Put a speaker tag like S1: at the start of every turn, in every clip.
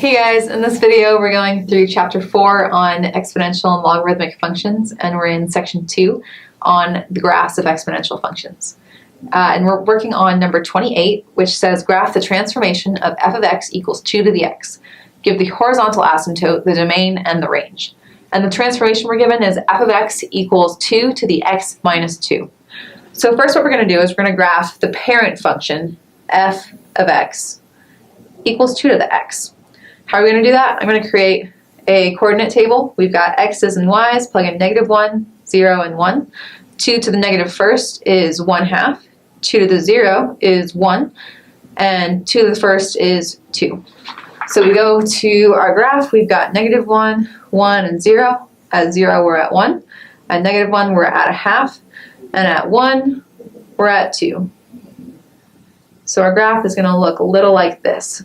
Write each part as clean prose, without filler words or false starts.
S1: Hey guys, in this video we're going through chapter 4 on exponential and logarithmic functions, and we're in section 2 on the graphs of exponential functions. And we're working on number 28, which says graph the transformation of f of x equals 2 to the x. Give the horizontal asymptote, the domain, and the range. And the transformation we're given is f of x equals 2 to the x minus 2. So first what we're going to do is we're going to graph the parent function f of x equals 2 to the x. How are we going to do that? I'm going to create a coordinate table. We've got x's and y's, plug in -1, 0, and 1. 2 to the negative first is 1/2. 2 to the 0 is 1. And 2 to the first is 2. So we go to our graph. We've got -1, 1, and 0. At 0, we're at 1. At -1, we're at 1/2. And at 1, we're at 2. So our graph is going to look a little like this.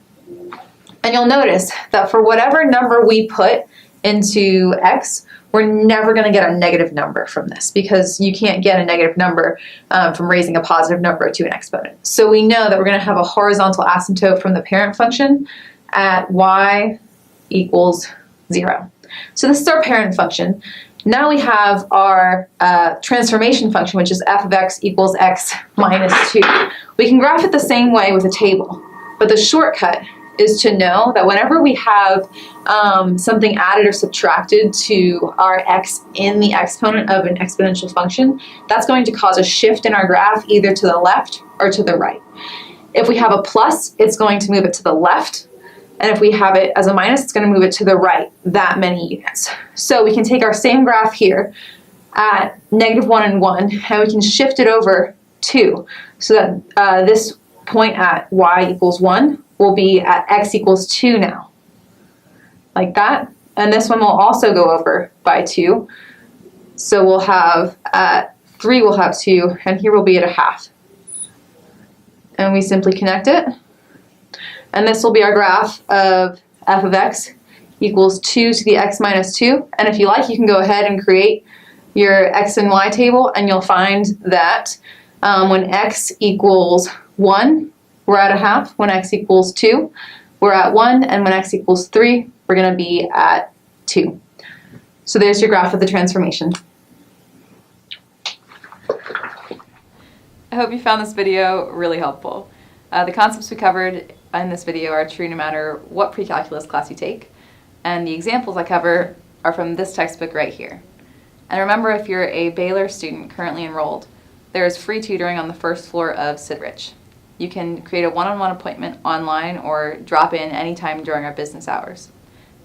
S1: And you'll notice that for whatever number we put into x, we're never going to get a negative number from this, because you can't get a negative number from raising a positive number to an exponent. So we know that we're going to have a horizontal asymptote from the parent function at y equals 0. So this is our parent function. Now we have our transformation function, which is f of x equals x minus 2. We can graph it the same way with a table, but the shortcut is to know that whenever we have something added or subtracted to our x in the exponent of an exponential function, that's going to cause a shift in our graph either to the left or to the right. If we have a plus, it's going to move it to the left, and if we have it as a minus, it's going to move it to the right that many units. So we can take our same graph here at -1 and 1, and we can shift it over 2, so that this point at y equals 1 will be at x equals 2 now, like that. And this one will also go over by 2. So we'll have at 3 we'll have 2, and here we'll be at 1/2. And we simply connect it. And this will be our graph of f of x equals 2 to the x minus 2. And if you like, you can go ahead and create your x and y table, and you'll find that when x equals 1, we're at 1/2. When x equals 2, we're at 1. And when x equals 3, we're going to be at 2. So there's your graph of the transformation. I hope you found this video really helpful. The concepts we covered in this video are true no matter what pre-calculus class you take. And the examples I cover are from this textbook right here. And remember, if you're a Baylor student currently enrolled, there is free tutoring on the first floor of Sidrich. You can create a one-on-one appointment online or drop in anytime during our business hours.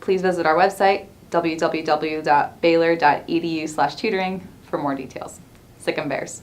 S1: Please visit our website, www.baylor.edu/tutoring, for more details. Sic 'em Bears.